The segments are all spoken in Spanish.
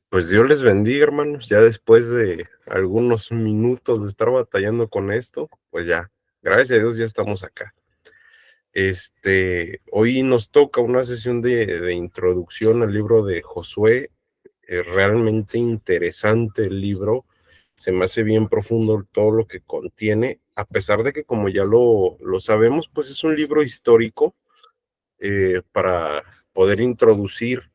Pues Dios les bendiga, hermanos. Ya después de algunos minutos de estar batallando con esto, pues ya, gracias a Dios ya estamos acá. Hoy nos toca una sesión de introducción al libro de Josué. Realmente interesante el libro. Se me hace bien profundo todo lo que contiene, a pesar de que, como ya lo sabemos, pues es un libro histórico para poder introducir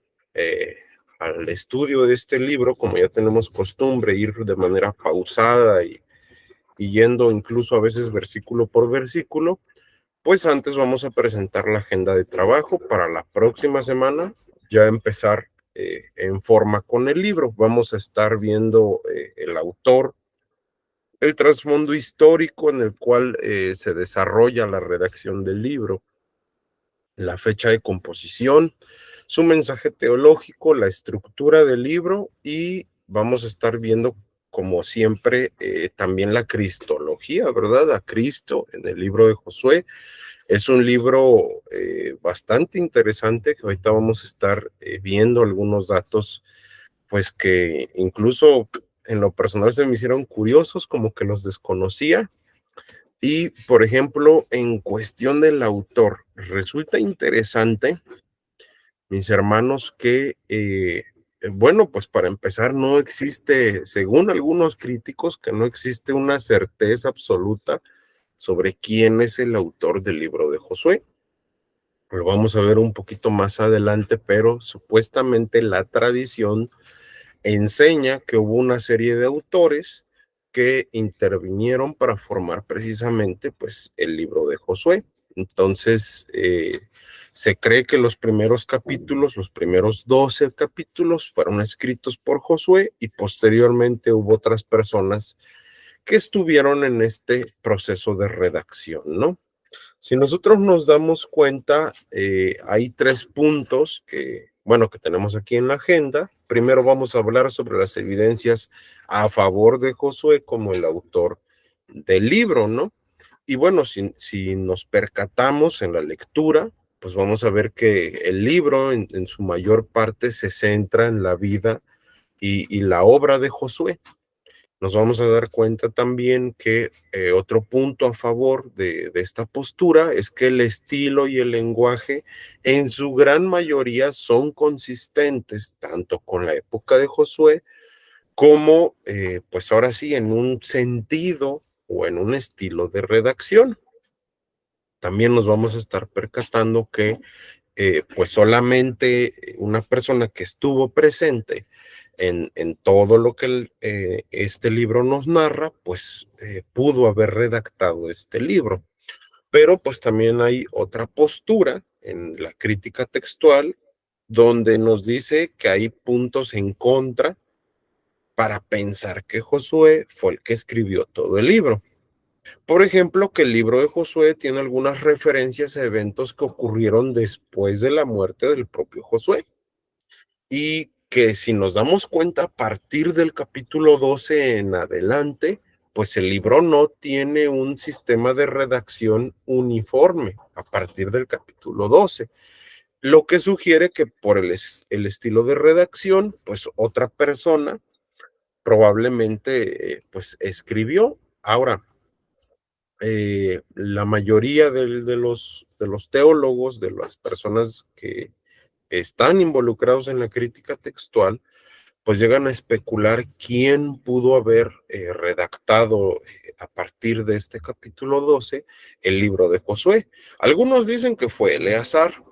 al estudio de este libro, como ya tenemos costumbre, ir de manera pausada y yendo incluso a veces versículo por versículo, pues antes vamos a presentar la agenda de trabajo para la próxima semana, ya empezar en forma con el libro. Vamos a estar viendo el autor, el trasfondo histórico en el cual se desarrolla la redacción del libro, la fecha de composición, su mensaje teológico, la estructura del libro y vamos a estar viendo, como siempre, también la cristología, ¿verdad? A Cristo en el libro de Josué. Es un libro bastante interesante que ahorita vamos a estar viendo algunos datos, pues que incluso en lo personal se me hicieron curiosos, como que los desconocía. Y, por ejemplo, en cuestión del autor, resulta interesante, mis hermanos, que, bueno, pues para empezar, no existe, según algunos críticos, que no existe una certeza absoluta sobre quién es el autor del libro de Josué. Lo vamos a ver un poquito más adelante, pero supuestamente la tradición enseña que hubo una serie de autores que intervinieron para formar precisamente pues el libro de Josué. Entonces, se cree que los primeros capítulos, los primeros 12 capítulos fueron escritos por Josué y posteriormente hubo otras personas que estuvieron en este proceso de redacción, ¿no? Si nosotros nos damos cuenta, hay tres puntos que, bueno, que tenemos aquí en la agenda. Primero vamos a hablar sobre las evidencias a favor de Josué como el autor del libro, ¿no? Y bueno, si nos percatamos en la lectura, pues vamos a ver que el libro en su mayor parte se centra en la vida y la obra de Josué. Nos vamos a dar cuenta también que otro punto a favor de esta postura es que el estilo y el lenguaje en su gran mayoría son consistentes tanto con la época de Josué como, pues ahora sí, en un sentido o en un estilo de redacción. También nos vamos a estar percatando que pues solamente una persona que estuvo presente en todo lo que este libro nos narra, pues pudo haber redactado este libro. Pero pues también hay otra postura en la crítica textual donde nos dice que hay puntos en contra para pensar que Josué fue el que escribió todo el libro. Por ejemplo, que el libro de Josué tiene algunas referencias a eventos que ocurrieron después de la muerte del propio Josué. Y que si nos damos cuenta, a partir del capítulo 12 en adelante, pues el libro no tiene un sistema de redacción uniforme a partir del capítulo 12, lo que sugiere que por el estilo de redacción, pues otra persona probablemente pues escribió. Ahora, la mayoría de los teólogos, de las personas que están involucrados en la crítica textual, pues llegan a especular quién pudo haber redactado a partir de este capítulo 12 el libro de Josué. Algunos dicen que fue Eleazar,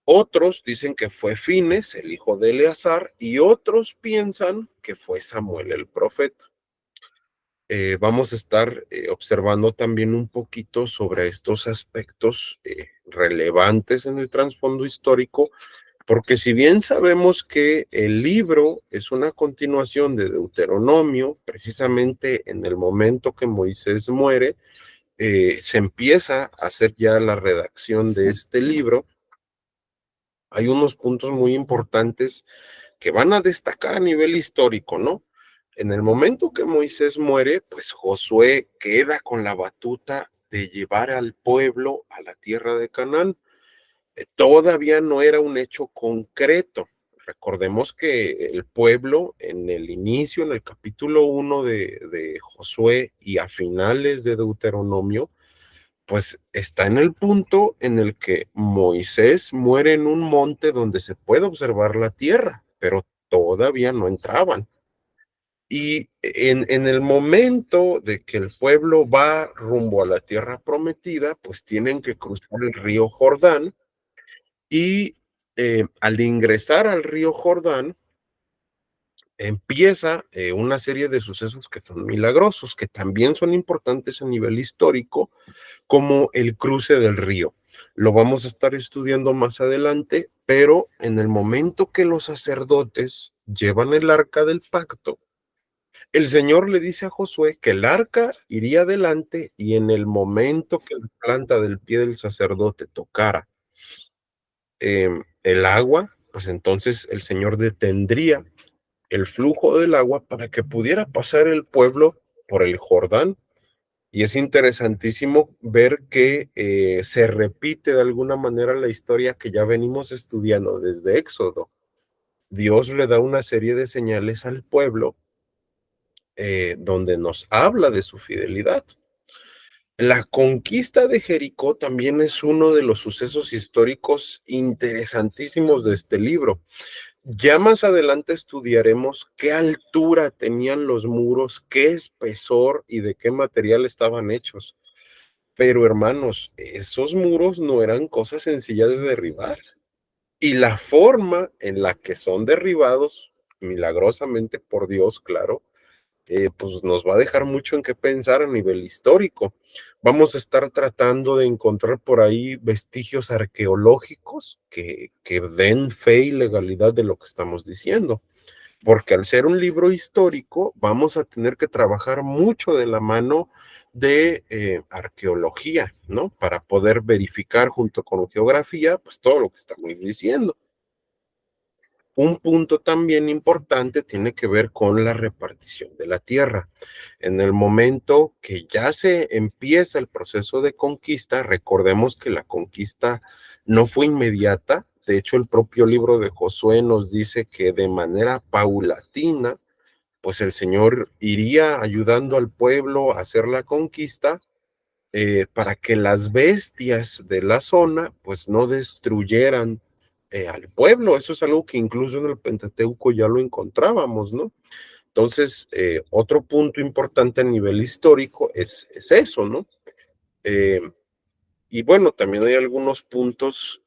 otros dicen que fue Fines, el hijo de Eleazar, y otros piensan que fue Samuel el profeta. Vamos a estar observando también un poquito sobre estos aspectos relevantes en el trasfondo histórico, porque si bien sabemos que el libro es una continuación de Deuteronomio, precisamente en el momento que Moisés muere, se empieza a hacer ya la redacción de este libro. Hay unos puntos muy importantes que van a destacar a nivel histórico, ¿no? En el momento que Moisés muere, pues Josué queda con la batuta de llevar al pueblo a la tierra de Canaán. Todavía no era un hecho concreto. Recordemos que el pueblo en el inicio, en el capítulo 1 de Josué y a finales de Deuteronomio, pues está en el punto en el que Moisés muere en un monte donde se puede observar la tierra, pero todavía no entraban. Y en el momento de que el pueblo va rumbo a la tierra prometida, pues tienen que cruzar el río Jordán y al ingresar al río Jordán, empieza una serie de sucesos que son milagrosos, que también son importantes a nivel histórico, como el cruce del río. Lo vamos a estar estudiando más adelante, pero en el momento que los sacerdotes llevan el arca del pacto, el Señor le dice a Josué que el arca iría adelante y en el momento que la planta del pie del sacerdote tocara el agua, pues entonces el Señor detendría el flujo del agua para que pudiera pasar el pueblo por el Jordán. Y es interesantísimo ver que se repite de alguna manera la historia que ya venimos estudiando desde Éxodo. Dios le da una serie de señales al pueblo donde nos habla de su fidelidad. La conquista de Jericó también es uno de los sucesos históricos interesantísimos de este libro. Ya más adelante estudiaremos qué altura tenían los muros, qué espesor y de qué material estaban hechos. Pero hermanos, esos muros no eran cosas sencillas de derribar. Y la forma en la que son derribados, milagrosamente por Dios, claro, pues nos va a dejar mucho en qué pensar a nivel histórico. Vamos a estar tratando de encontrar por ahí vestigios arqueológicos que den fe y legalidad de lo que estamos diciendo, porque al ser un libro histórico vamos a tener que trabajar mucho de la mano de arqueología, ¿no? Para poder verificar junto con geografía, pues todo lo que estamos diciendo. Un punto también importante tiene que ver con la repartición de la tierra. En el momento que ya se empieza el proceso de conquista, recordemos que la conquista no fue inmediata. De hecho, el propio libro de Josué nos dice que de manera paulatina, pues el Señor iría ayudando al pueblo a hacer la conquista para que las bestias de la zona pues no destruyeran al pueblo. Eso es algo que incluso en el Pentateuco ya lo encontrábamos, ¿no? Entonces, otro punto importante a nivel histórico es eso, ¿no? Eh, y bueno, también hay algunos puntos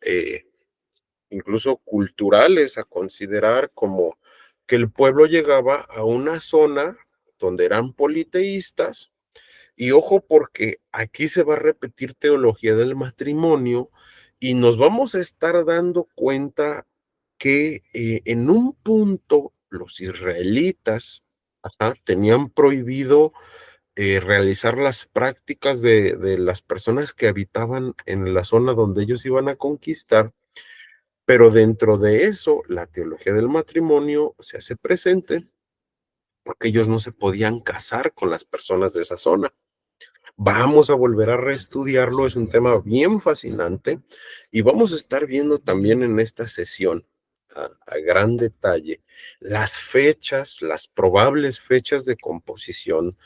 incluso culturales a considerar, como que el pueblo llegaba a una zona donde eran politeístas. Y ojo, porque aquí se va a repetir teología del matrimonio y nos vamos a estar dando cuenta que en un punto los israelitas tenían prohibido realizar las prácticas de las personas que habitaban en la zona donde ellos iban a conquistar, pero dentro de eso la teología del matrimonio se hace presente porque ellos no se podían casar con las personas de esa zona. Vamos a volver a reestudiarlo, es un tema bien fascinante y vamos a estar viendo también en esta sesión a gran detalle las fechas, las probables fechas de composición,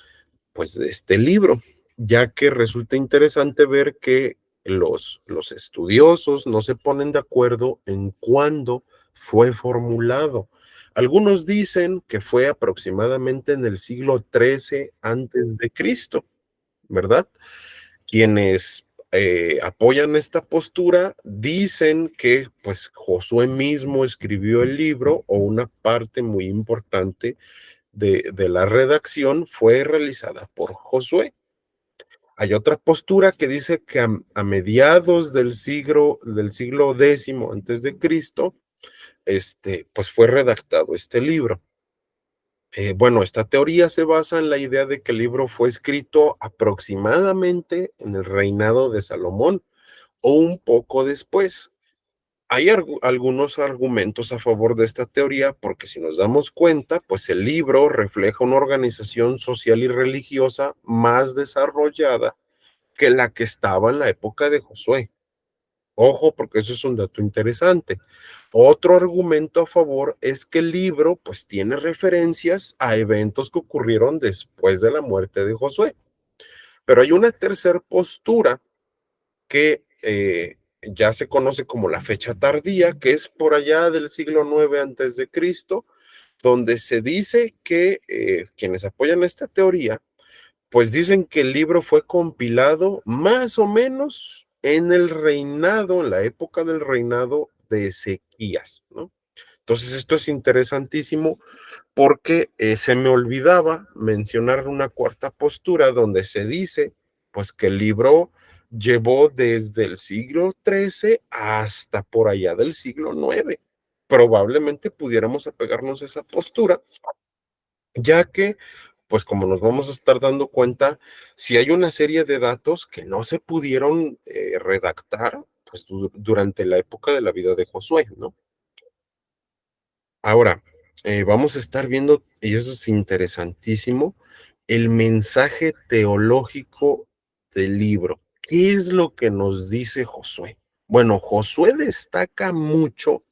pues, de este libro, ya que resulta interesante ver que los estudiosos no se ponen de acuerdo en cuándo fue formulado. Algunos dicen que fue aproximadamente en el siglo XIII antes de Cristo, ¿verdad? Quienes apoyan esta postura dicen que pues Josué mismo escribió el libro o una parte muy importante de la redacción fue realizada por Josué. Hay otra postura que dice que a mediados del siglo X antes de Cristo, pues fue redactado este libro. Bueno, esta teoría se basa en la idea de que el libro fue escrito aproximadamente en el reinado de Salomón o un poco después. Hay algunos argumentos a favor de esta teoría porque si nos damos cuenta, pues el libro refleja una organización social y religiosa más desarrollada que la que estaba en la época de Josué. Ojo, porque eso es un dato interesante. Otro argumento a favor es que el libro pues tiene referencias a eventos que ocurrieron después de la muerte de Josué. Pero hay una tercera postura que ya se conoce como la fecha tardía, que es por allá del siglo 9 antes de Cristo, donde se dice que quienes apoyan esta teoría pues dicen que el libro fue compilado más o menos en el reinado, en la época del reinado de Ezequías, ¿no? Entonces esto es interesantísimo porque se me olvidaba mencionar una cuarta postura donde se dice pues que el libro llevó desde el siglo XIII hasta por allá del siglo IX. Probablemente pudiéramos apegarnos a esa postura, ya que pues como nos vamos a estar dando cuenta, si hay una serie de datos que no se pudieron redactar pues, durante la época de la vida de Josué, ¿no? Ahora, vamos a estar viendo, y eso es interesantísimo, el mensaje teológico del libro. ¿Qué es lo que nos dice Josué? Bueno, Josué destaca mucho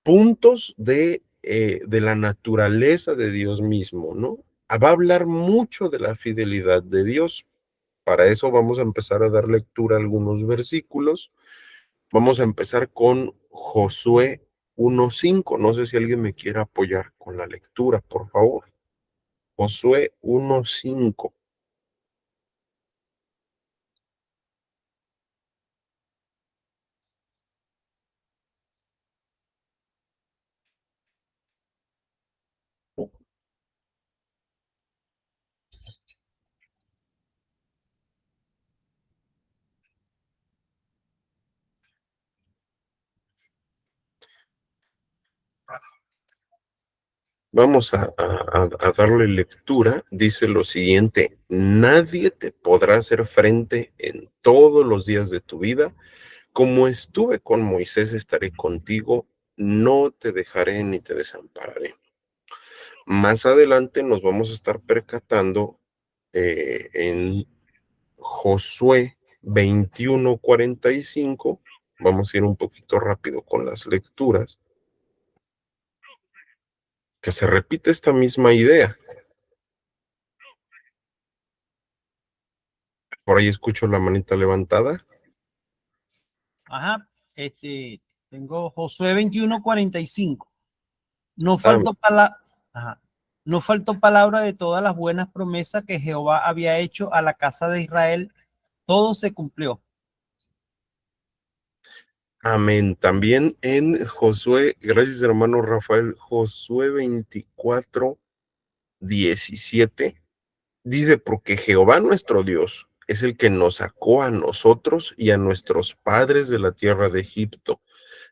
puntos de la naturaleza de Dios mismo, ¿no? Va a hablar mucho de la fidelidad de Dios. Para eso vamos a empezar a dar lectura a algunos versículos. Vamos a empezar con Josué 1:5. No sé si alguien me quiera apoyar con la lectura, por favor. Josué 1:5. Vamos a darle lectura. Dice lo siguiente: nadie te podrá hacer frente en todos los días de tu vida. Como estuve con Moisés, estaré contigo, no te dejaré ni te desampararé. Más adelante nos vamos a estar percatando en Josué 21:45. Vamos a ir un poquito rápido con las lecturas, que se repite esta misma idea. Por ahí escucho la manita levantada. Ajá, tengo Josué 21:45. No Ah, faltó, ajá, no faltó palabra de todas las buenas promesas que Jehová había hecho a la casa de Israel. Todo se cumplió. amén. También en Josué, gracias hermano Rafael, Josué 24:17. Dice, porque Jehová nuestro Dios es el que nos sacó a nosotros y a nuestros padres de la tierra de Egipto,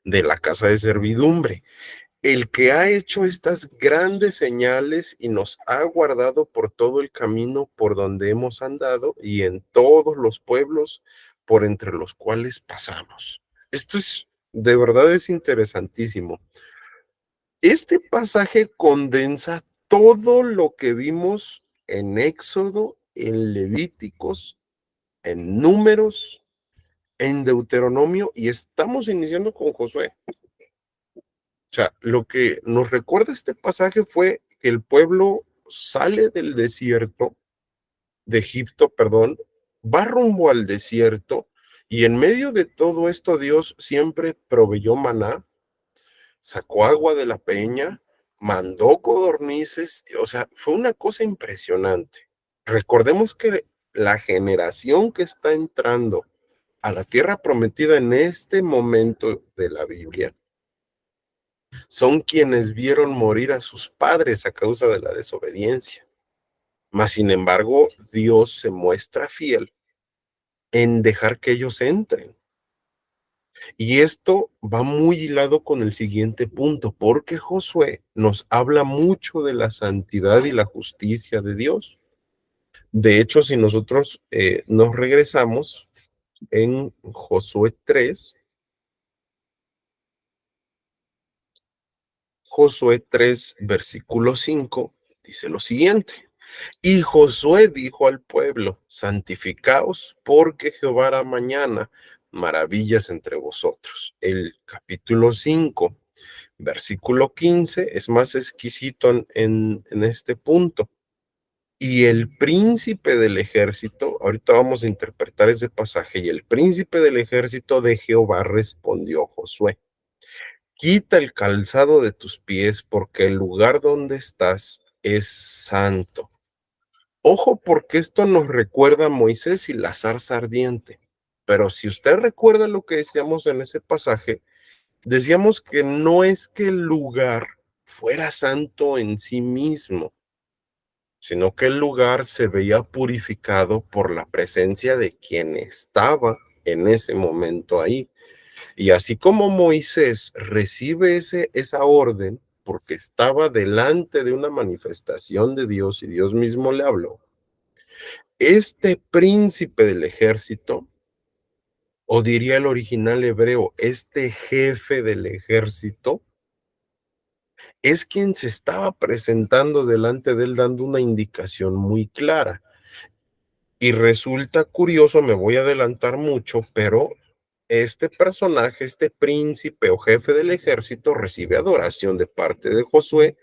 de la casa de servidumbre, el que ha hecho estas grandes señales y nos ha guardado por todo el camino por donde hemos andado y en todos los pueblos por entre los cuales pasamos. Esto es, de verdad es interesantísimo. Este pasaje condensa todo lo que vimos en Éxodo, en Levíticos, en Números, en Deuteronomio y estamos iniciando con Josué. O sea, lo que nos recuerda este pasaje fue que el pueblo sale del desierto, de Egipto, perdón, va rumbo al desierto y en medio de todo esto Dios siempre proveyó maná, sacó agua de la peña, mandó codornices, o sea, fue una cosa impresionante. Recordemos que la generación que está entrando a la tierra prometida en este momento de la Biblia son quienes vieron morir a sus padres a causa de la desobediencia. Mas, sin embargo, Dios se muestra fiel en dejar que ellos entren. Y esto va muy hilado con el siguiente punto, porque Josué nos habla mucho de la santidad y la justicia de Dios. De hecho, si nosotros nos regresamos en Josué 3, versículo 5, dice lo siguiente. Y Josué dijo al pueblo, santificaos porque Jehová hará mañana maravillas entre vosotros. El capítulo 5, versículo 15, es más exquisito en este punto. Y el príncipe del ejército, ahorita vamos a interpretar ese pasaje, y el príncipe del ejército de Jehová respondió a Josué: quita el calzado de tus pies, porque el lugar donde estás es santo. Ojo, porque esto nos recuerda a Moisés y la zarza ardiente. Pero si usted recuerda lo que decíamos en ese pasaje, decíamos que no es que el lugar fuera santo en sí mismo, sino que el lugar se veía purificado por la presencia de quien estaba en ese momento ahí. Y así como Moisés recibe esa orden porque estaba delante de una manifestación de Dios y Dios mismo le habló, este príncipe del ejército, o diría el original hebreo, este jefe del ejército, es quien se estaba presentando delante de él dando una indicación muy clara. Y resulta curioso, me voy a adelantar mucho, pero este personaje, este príncipe o jefe del ejército, recibe adoración de parte de Josué,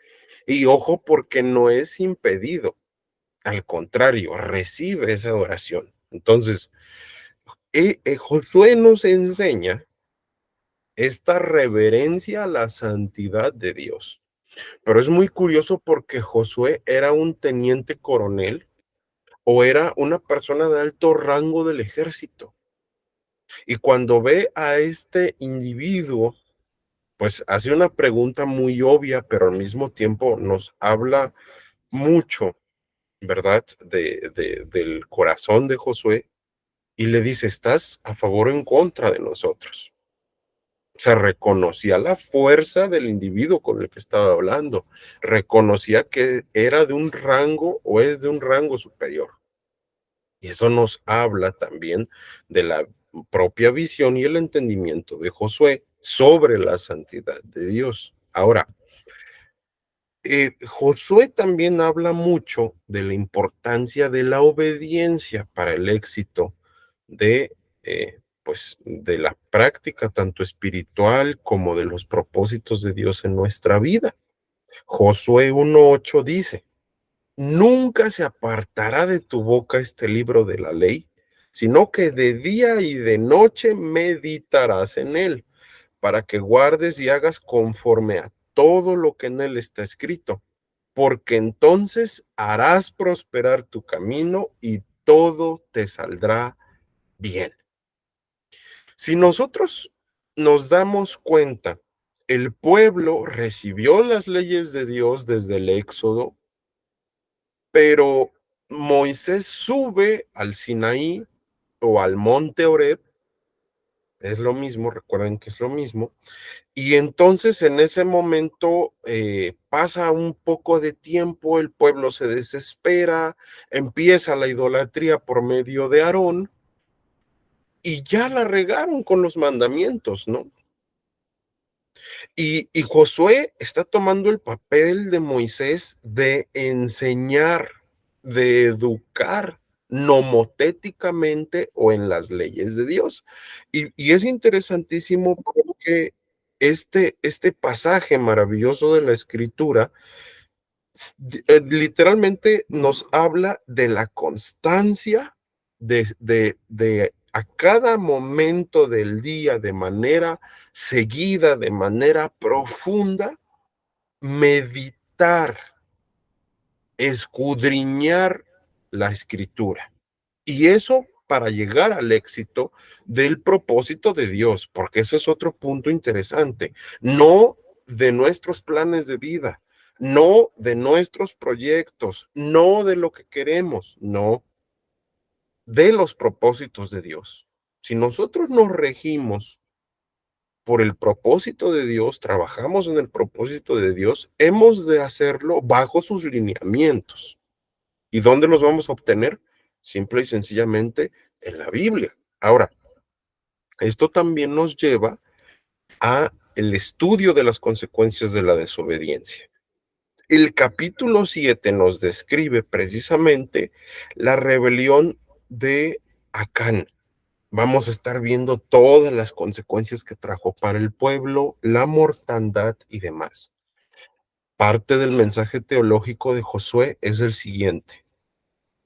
y ojo, porque no es impedido, al contrario, recibe esa adoración. Entonces, Josué nos enseña esta reverencia a la santidad de Dios. Pero es muy curioso porque Josué era un teniente coronel o era una persona de alto rango del ejército. Y cuando ve a este individuo, pues hace una pregunta muy obvia, pero al mismo tiempo nos habla mucho, ¿verdad? Del corazón de Josué, y le dice: ¿estás a favor o en contra de nosotros? Se reconocía la fuerza del individuo con el que estaba hablando, reconocía que era de un rango o es de un rango superior. Y eso nos habla también de la propia visión y el entendimiento de Josué sobre la santidad de Dios. Ahora, Josué también habla mucho de la importancia de la obediencia para el éxito pues, de la práctica tanto espiritual como de los propósitos de Dios en nuestra vida. Josué 1:8 dice: nunca se apartará de tu boca este libro de la ley, sino que de día y de noche meditarás en él, para que guardes y hagas conforme a todo lo que en él está escrito, porque entonces harás prosperar tu camino y todo te saldrá bien. Si nosotros nos damos cuenta, el pueblo recibió las leyes de Dios desde el Éxodo, pero Moisés sube al Sinaí o al monte Oreb, es lo mismo, recuerden que es lo mismo, y entonces en ese momento pasa un poco de tiempo, el pueblo se desespera, empieza la idolatría por medio de Aarón, y ya la regaron con los mandamientos, ¿no? Y Josué está tomando el papel de Moisés de enseñar, de educar nomotéticamente o en las leyes de Dios. Y es interesantísimo porque este pasaje maravilloso de la Escritura literalmente nos habla de la constancia de a cada momento del día, de manera seguida, de manera profunda, meditar, escudriñar la escritura. Y eso para llegar al éxito del propósito de Dios, porque eso es otro punto interesante, no de nuestros planes de vida, no de nuestros proyectos, no de lo que queremos, no, de los propósitos de Dios. Si nosotros nos regimos por el propósito de Dios, trabajamos en el propósito de Dios, hemos de hacerlo bajo sus lineamientos. ¿Y dónde los vamos a obtener? Simple y sencillamente en la Biblia. Ahora, esto también nos lleva a el estudio de las consecuencias de la desobediencia. El capítulo 7 nos describe precisamente la rebelión de Acán. Vamos a estar viendo todas las consecuencias que trajo para el pueblo, la mortandad y demás. Parte del mensaje teológico de Josué es el siguiente: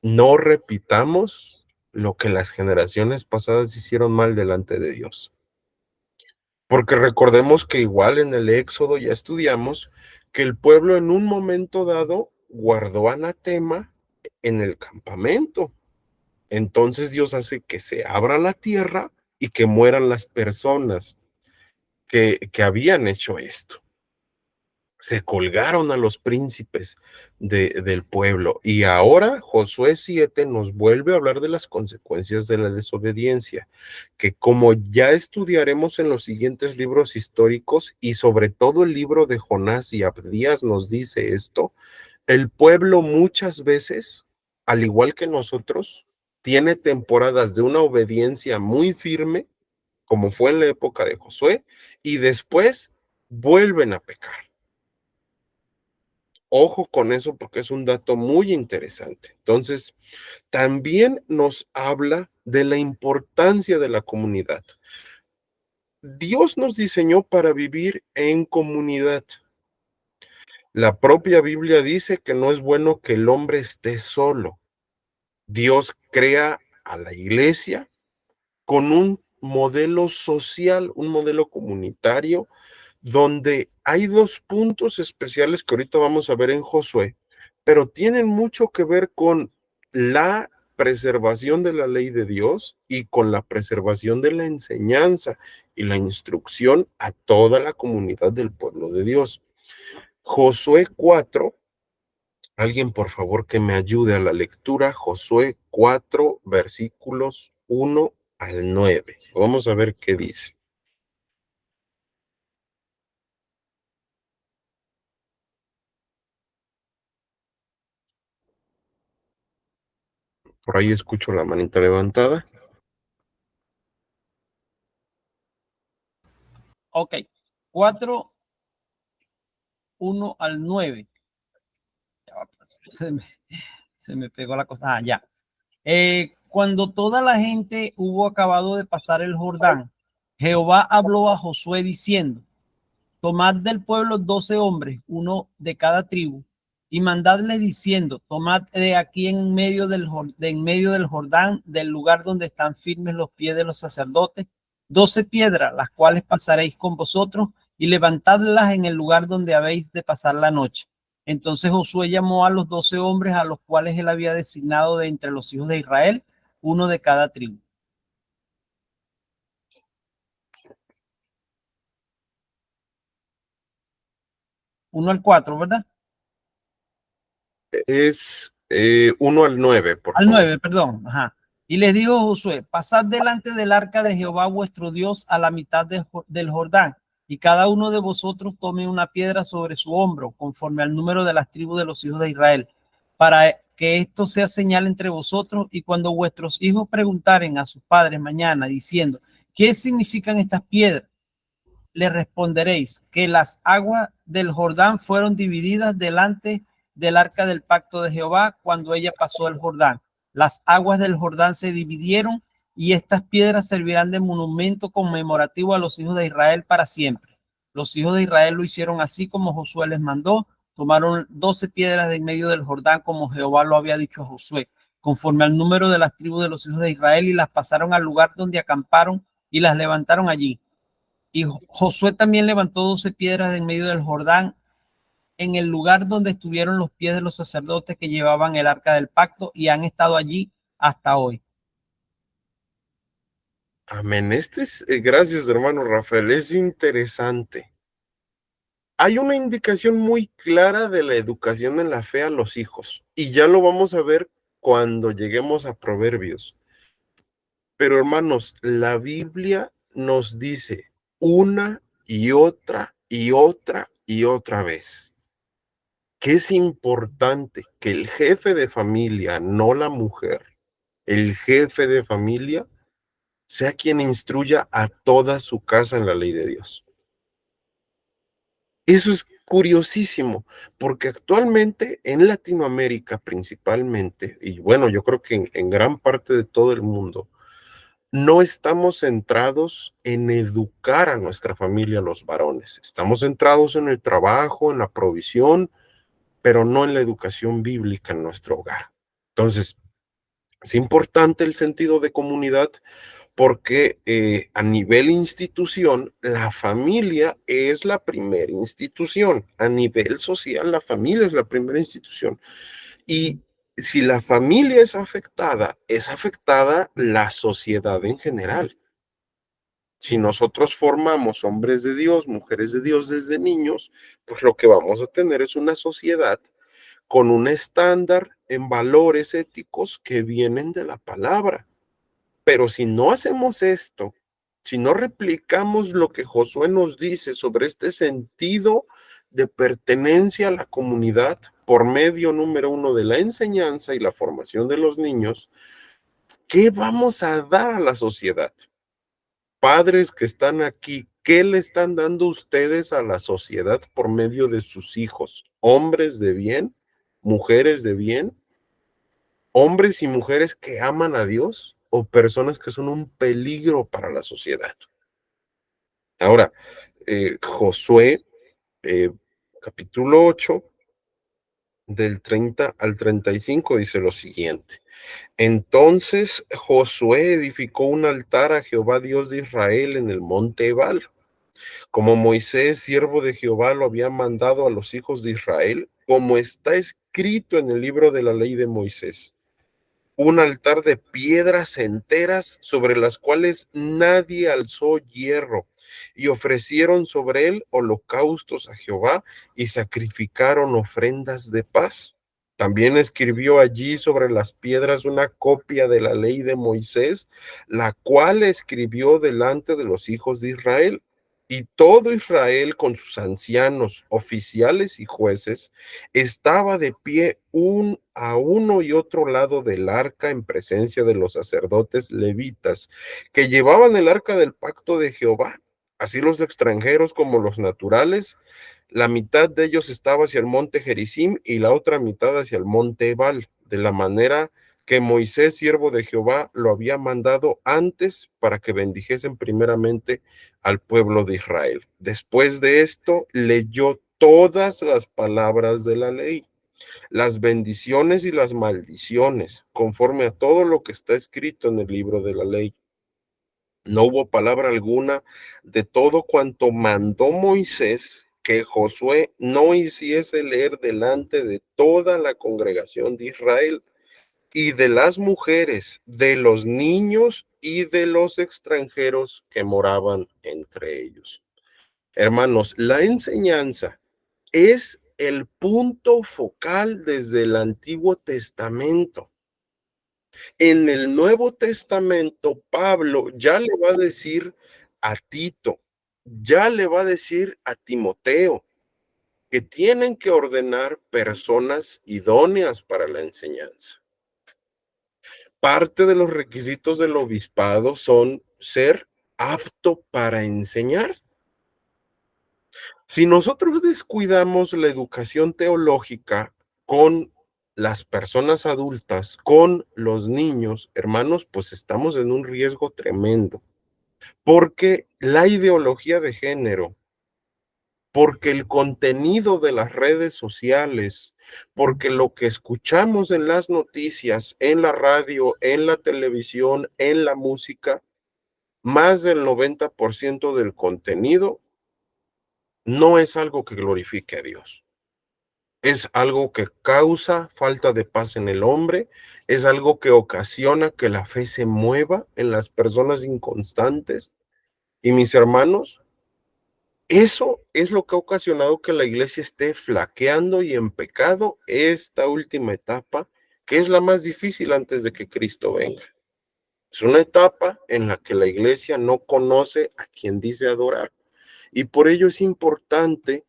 no repitamos lo que las generaciones pasadas hicieron mal delante de Dios. Porque recordemos que igual en el Éxodo ya estudiamos que el pueblo en un momento dado guardó anatema en el campamento. Entonces Dios hace que se abra la tierra y que mueran las personas que habían hecho esto. Se colgaron a los príncipes del pueblo. Y ahora Josué 7 nos vuelve a hablar de las consecuencias de la desobediencia, que como ya estudiaremos en los siguientes libros históricos y sobre todo el libro de Jonás y Abdías nos dice esto, el pueblo muchas veces, al igual que nosotros, tiene temporadas de una obediencia muy firme, como fue en la época de Josué, y después vuelven a pecar. Ojo con eso porque es un dato muy interesante. Entonces, también nos habla de la importancia de la comunidad. Dios nos diseñó para vivir en comunidad. La propia Biblia dice que no es bueno que el hombre esté solo. Dios crea a la iglesia con un modelo social, un modelo comunitario, donde hay dos puntos especiales que ahorita vamos a ver en Josué, pero tienen mucho que ver con la preservación de la ley de Dios y con la preservación de la enseñanza y la instrucción a toda la comunidad del pueblo de Dios. Josué 4, alguien por favor que me ayude a la lectura, Josué 4, versículos 1 al 9. Vamos a ver qué dice. Por ahí escucho la manita levantada. Ok, 4, 1 al 9. Se me, se me pegó la cosa. Ah, ya. Cuando toda la gente hubo acabado de pasar el Jordán, Jehová habló a Josué diciendo: tomad del pueblo 12 hombres, uno de cada tribu, y mandadles diciendo: tomad de aquí en medio del Jordán, del lugar donde están firmes los pies de los sacerdotes, 12 piedras, las cuales pasaréis con vosotros, y levantadlas en el lugar donde habéis de pasar la noche. Entonces Josué llamó a los 12 hombres a los cuales él había designado de entre los hijos de Israel, uno de cada tribu. 1 al 4, ¿verdad? Es 1 al 9, por Al favor. 9, perdón. Ajá. Y les dijo Josué: pasad delante del arca de Jehová vuestro Dios a la mitad del Jordán, y cada uno de vosotros tome una piedra sobre su hombro, conforme al número de las tribus de los hijos de Israel, para que esto sea señal entre vosotros, y cuando vuestros hijos preguntaren a sus padres mañana, diciendo: ¿qué significan estas piedras?, le responderéis que las aguas del Jordán fueron divididas delante del arca del pacto de Jehová cuando ella pasó el Jordán. Las aguas del Jordán se dividieron y estas piedras servirán de monumento conmemorativo a los hijos de Israel para siempre. Los hijos de Israel lo hicieron así como Josué les mandó. Tomaron 12 piedras de en medio del Jordán como Jehová lo había dicho a Josué, conforme al número de las tribus de los hijos de Israel, y las pasaron al lugar donde acamparon y las levantaron allí. Y Josué también levantó 12 piedras de en medio del Jordán, en el lugar donde estuvieron los pies de los sacerdotes que llevaban el arca del pacto, y han estado allí hasta hoy. Amén. Gracias, hermano Rafael, es interesante. Hay una indicación muy clara de la educación en la fe a los hijos, y ya lo vamos a ver cuando lleguemos a Proverbios. Pero hermanos, la Biblia nos dice una y otra y otra y otra vez que es importante que el jefe de familia, no la mujer, el jefe de familia sea quien instruya a toda su casa en la ley de Dios. Eso es curiosísimo, porque actualmente en Latinoamérica principalmente, y bueno, yo creo que en gran parte de todo el mundo, no estamos centrados en educar a nuestra familia, los varones. Estamos centrados en el trabajo, en la provisión, pero no en la educación bíblica en nuestro hogar. Entonces, es importante el sentido de comunidad porque a nivel institución, la familia es la primera institución. A nivel social, la familia es la primera institución. Y si la familia es afectada la sociedad en general. Si nosotros formamos hombres de Dios, mujeres de Dios desde niños, pues lo que vamos a tener es una sociedad con un estándar en valores éticos que vienen de la palabra. Pero si no hacemos esto, si no replicamos lo que Josué nos dice sobre este sentido de pertenencia a la comunidad por medio número uno de la enseñanza y la formación de los niños, ¿qué vamos a dar a la sociedad? Padres que están aquí, ¿qué le están dando ustedes a la sociedad por medio de sus hijos? ¿Hombres de bien? ¿Mujeres de bien? ¿Hombres y mujeres que aman a Dios o personas que son un peligro para la sociedad? Ahora, Josué, eh, capítulo 8, del 30 al 35, dice lo siguiente. Entonces Josué edificó un altar a Jehová Dios de Israel en el monte Ebal, como Moisés, siervo de Jehová, lo había mandado a los hijos de Israel, como está escrito en el libro de la ley de Moisés. Un altar de piedras enteras sobre las cuales nadie alzó hierro, y ofrecieron sobre él holocaustos a Jehová y sacrificaron ofrendas de paz. También escribió allí sobre las piedras una copia de la ley de Moisés, la cual escribió delante de los hijos de Israel. Y todo Israel con sus ancianos, oficiales y jueces estaba de pie a uno y otro lado del arca en presencia de los sacerdotes levitas que llevaban el arca del pacto de Jehová, así los extranjeros como los naturales. La mitad de ellos estaba hacia el monte Gerizim y la otra mitad hacia el monte Ebal, de la manera que Moisés, siervo de Jehová, lo había mandado antes para que bendijesen primeramente al pueblo de Israel. Después de esto, leyó todas las palabras de la ley, las bendiciones y las maldiciones, conforme a todo lo que está escrito en el libro de la ley. No hubo palabra alguna de todo cuanto mandó Moisés que Josué no hiciese leer delante de toda la congregación de Israel y de las mujeres, de los niños y de los extranjeros que moraban entre ellos. Hermanos, la enseñanza es el punto focal desde el Antiguo Testamento. En el Nuevo Testamento, Pablo ya le va a decir a Tito, ya le va a decir a Timoteo, que tienen que ordenar personas idóneas para la enseñanza. Parte de los requisitos del obispado son ser apto para enseñar. Si nosotros descuidamos la educación teológica con las personas adultas, con los niños, hermanos, pues estamos en un riesgo tremendo, porque la ideología de género, porque el contenido de las redes sociales, porque lo que escuchamos en las noticias, en la radio, en la televisión, en la música, más del 90% del contenido no es algo que glorifique a Dios. Es algo que causa falta de paz en el hombre, es algo que ocasiona que la fe se mueva en las personas inconstantes. Y mis hermanos, eso es lo que ha ocasionado que la iglesia esté flaqueando y en pecado esta última etapa, que es la más difícil antes de que Cristo venga. Es una etapa en la que la iglesia no conoce a quien dice adorar. Y por ello es importante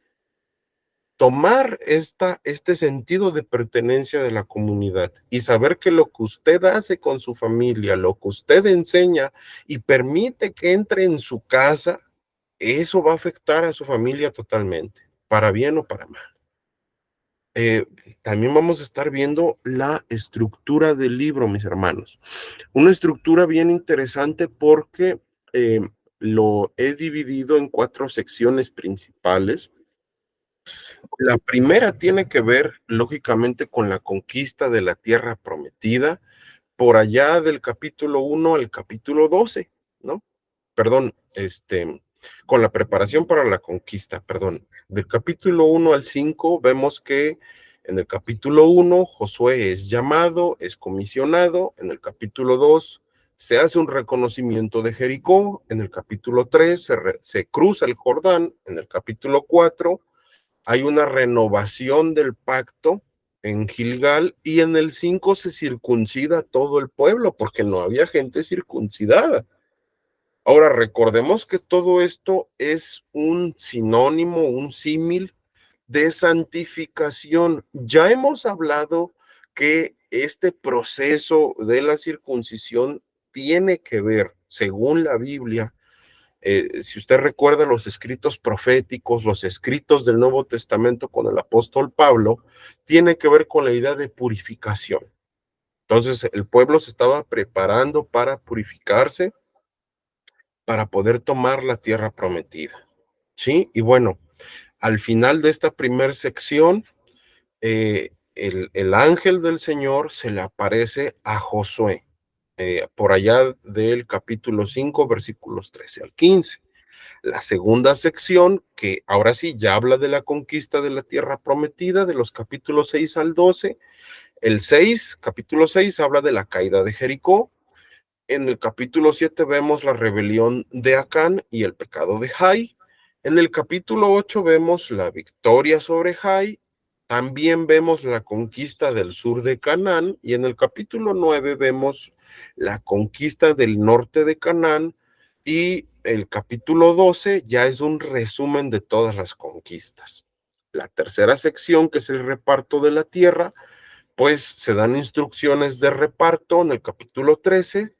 tomar este sentido de pertenencia de la comunidad y saber que lo que usted hace con su familia, lo que usted enseña y permite que entre en su casa, eso va a afectar a su familia totalmente, para bien o para mal. también vamos a estar viendo la estructura del libro, mis hermanos. Una estructura bien interesante porque lo he dividido en 4 secciones principales. La primera tiene que ver, lógicamente, con la conquista de la tierra prometida, por allá del capítulo 1 al capítulo 12, ¿no? Perdón, con la preparación para la conquista, perdón. Del capítulo 1 al 5 vemos que en el capítulo 1 Josué es llamado, es comisionado. En el capítulo 2 se hace un reconocimiento de Jericó. En el capítulo 3 se cruza el Jordán. En el capítulo 4 hay una renovación del pacto en Gilgal, y en el 5 se circuncida todo el pueblo porque no había gente circuncidada. Ahora, recordemos que todo esto es un sinónimo, un símil de santificación. Ya hemos hablado que este proceso de la circuncisión tiene que ver, según la Biblia, si usted recuerda los escritos proféticos, los escritos del Nuevo Testamento con el apóstol Pablo, tiene que ver con la idea de purificación. Entonces, el pueblo se estaba preparando para purificarse, para poder tomar la tierra prometida. ¿Sí? Y bueno, al final de esta primera sección, el ángel del Señor se le aparece a Josué, por allá del capítulo 5, versículos 13 al 15. La segunda sección, que ahora sí ya habla de la conquista de la tierra prometida, de los capítulos 6 al 12. El 6, capítulo 6, habla de la caída de Jericó. En el capítulo 7 vemos la rebelión de Acán y el pecado de Jai. En el capítulo 8 vemos la victoria sobre Jai. También vemos la conquista del sur de Canaán. Y en el capítulo 9 vemos la conquista del norte de Canaán. Y el capítulo 12 ya es un resumen de todas las conquistas. La tercera sección, que es el reparto de la tierra, pues se dan instrucciones de reparto. En el capítulo 13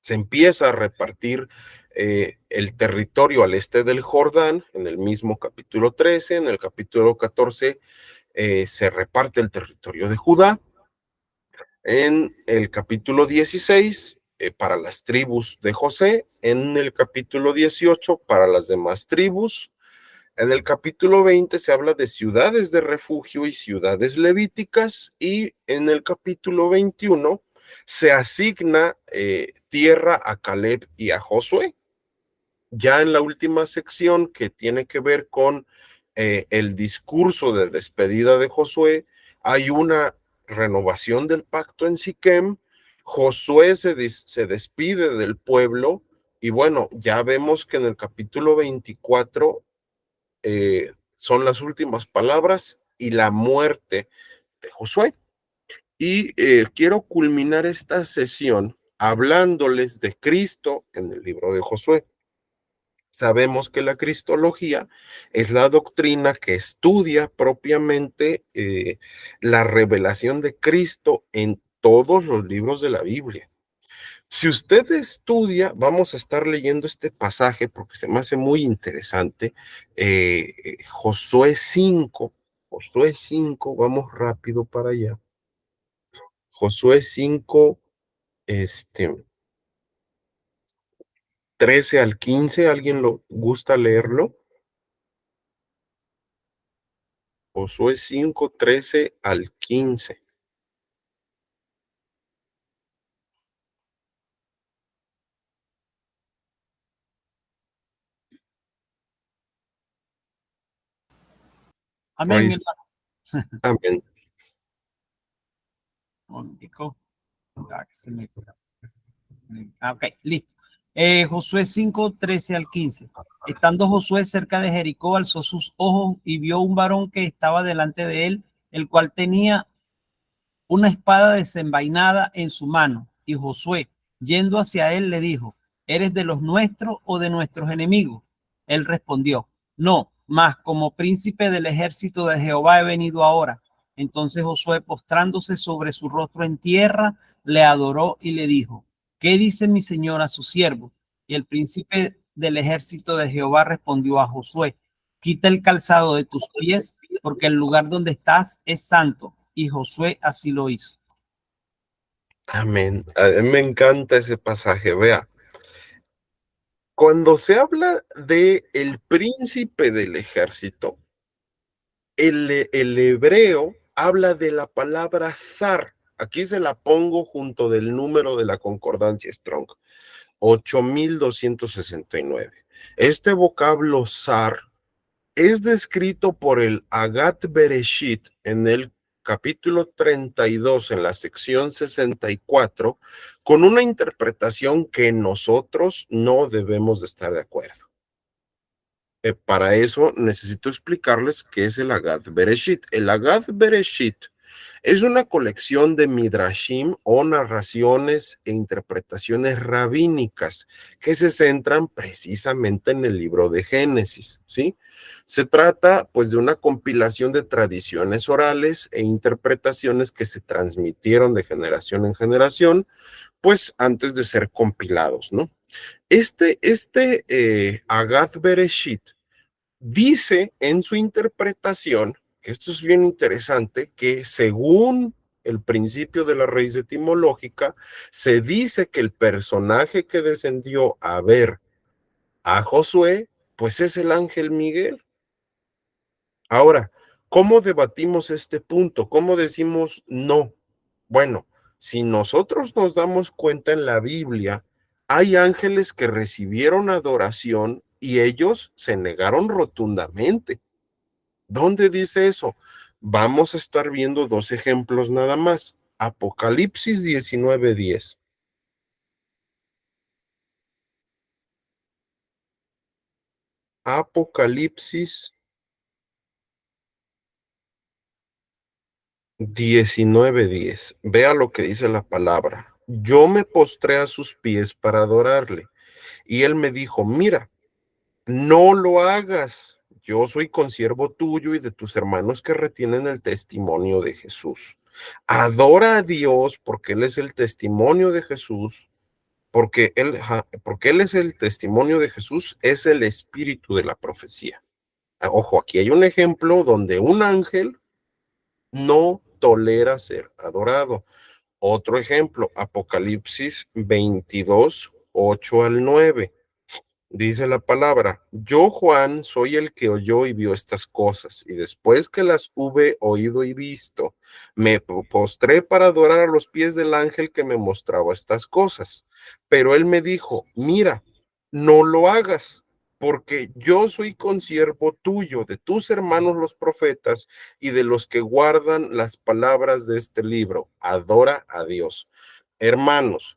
se empieza a repartir el territorio al este del Jordán, en el mismo capítulo 13. En el capítulo 14 se reparte el territorio de Judá. En el capítulo 16, para las tribus de José. En el capítulo 18, para las demás tribus. En el capítulo 20 se habla de ciudades de refugio y ciudades levíticas, y en el capítulo 21 se asigna tierra a Caleb y a Josué. Ya en la última sección, que tiene que ver con el discurso de despedida de Josué, hay una renovación del pacto en Siquem. Josué se despide del pueblo, y bueno, ya vemos que en el capítulo 24 son las últimas palabras y la muerte de Josué. Y quiero culminar esta sesión hablándoles de Cristo en el libro de Josué. Sabemos que la cristología es la doctrina que estudia propiamente la revelación de Cristo en todos los libros de la Biblia. Si usted estudia, vamos a estar leyendo este pasaje porque se me hace muy interesante. Josué 5, vamos rápido para allá. Josué 5, 13 al 15, ¿alguien lo gusta leerlo? Josué 5, 13 al 15. Amén, mi hermano. Amén. Ok, listo. Josué 5, 13 al 15. Estando Josué cerca de Jericó, alzó sus ojos y vio un varón que estaba delante de él, el cual tenía una espada desenvainada en su mano. Y Josué, yendo hacia él, le dijo: ¿eres de los nuestros o de nuestros enemigos? Él respondió: no, mas como príncipe del ejército de Jehová he venido ahora. Entonces Josué, postrándose sobre su rostro en tierra, le adoró y le dijo: ¿qué dice mi señor a su siervo? Y el príncipe del ejército de Jehová respondió a Josué: quita el calzado de tus pies, porque el lugar donde estás es santo. Y Josué así lo hizo. Amén. A mí me encanta ese pasaje. Vea, cuando se habla de el príncipe del ejército, el hebreo habla de la palabra zar. Aquí se la pongo junto del número de la concordancia Strong, 8269. Este vocablo zar es descrito por el Agat Bereshit en el capítulo 32, en la sección 64, con una interpretación que nosotros no debemos de estar de acuerdo. Para eso necesito explicarles qué es el Agat Bereshit. El Agat Bereshit es una colección de midrashim o narraciones e interpretaciones rabínicas que se centran precisamente en el libro de Génesis, ¿sí? Se trata pues de una compilación de tradiciones orales e interpretaciones que se transmitieron de generación en generación, pues antes de ser compilados, ¿no? Agat Bereshit dice en su interpretación, que esto es bien interesante, que según el principio de la raíz etimológica, se dice que el personaje que descendió a ver a Josué, pues es el ángel Miguel. Ahora, ¿cómo debatimos este punto? ¿Cómo decimos no? Bueno, si nosotros nos damos cuenta en la Biblia, hay ángeles que recibieron adoración y ellos se negaron rotundamente. ¿Dónde dice eso? Vamos a estar viendo dos ejemplos nada más. Apocalipsis 19:10. Apocalipsis 19:10. Vea lo que dice la palabra. Yo me postré a sus pies para adorarle. Y él me dijo, mira, no lo hagas. Yo soy consiervo tuyo y de tus hermanos que retienen el testimonio de Jesús. Adora a Dios porque Él es el testimonio de Jesús, porque él es el testimonio de Jesús, es el espíritu de la profecía. Ojo, aquí hay un ejemplo donde un ángel no tolera ser adorado. Otro ejemplo, Apocalipsis 22:8-9. Dice la palabra, yo Juan soy el que oyó y vio estas cosas, y después que las hube oído y visto, me postré para adorar a los pies del ángel que me mostraba estas cosas. Pero él me dijo, mira, no lo hagas, porque yo soy consiervo tuyo, de tus hermanos los profetas y de los que guardan las palabras de este libro. Adora a Dios. Hermanos,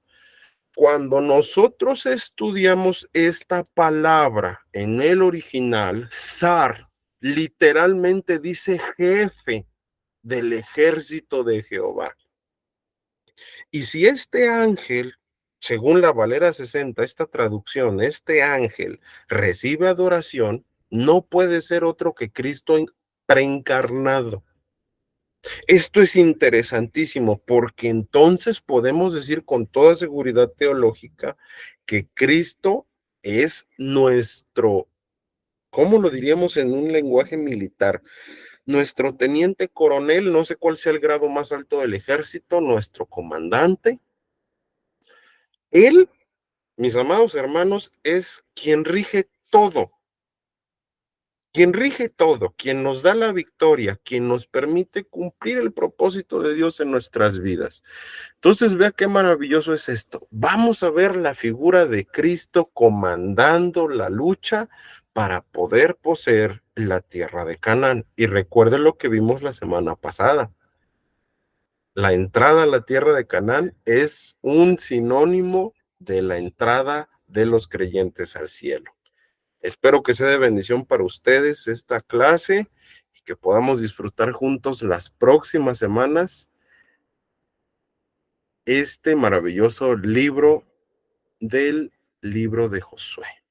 cuando nosotros estudiamos esta palabra en el original, zar literalmente dice jefe del ejército de Jehová. Y si este ángel, según la Valera 60, esta traducción, este ángel recibe adoración, no puede ser otro que Cristo preencarnado. Esto es interesantísimo porque entonces podemos decir con toda seguridad teológica que Cristo es nuestro, ¿cómo lo diríamos en un lenguaje militar? Nuestro teniente coronel, no sé cuál sea el grado más alto del ejército, nuestro comandante. Él, mis amados hermanos, es quien rige todo. Quien rige todo, quien nos da la victoria, quien nos permite cumplir el propósito de Dios en nuestras vidas. Entonces, vea qué maravilloso es esto. Vamos a ver la figura de Cristo comandando la lucha para poder poseer la tierra de Canaán. Y recuerde lo que vimos la semana pasada. La entrada a la tierra de Canaán es un sinónimo de la entrada de los creyentes al cielo. Espero que sea de bendición para ustedes esta clase y que podamos disfrutar juntos las próximas semanas este maravilloso libro del libro de Josué.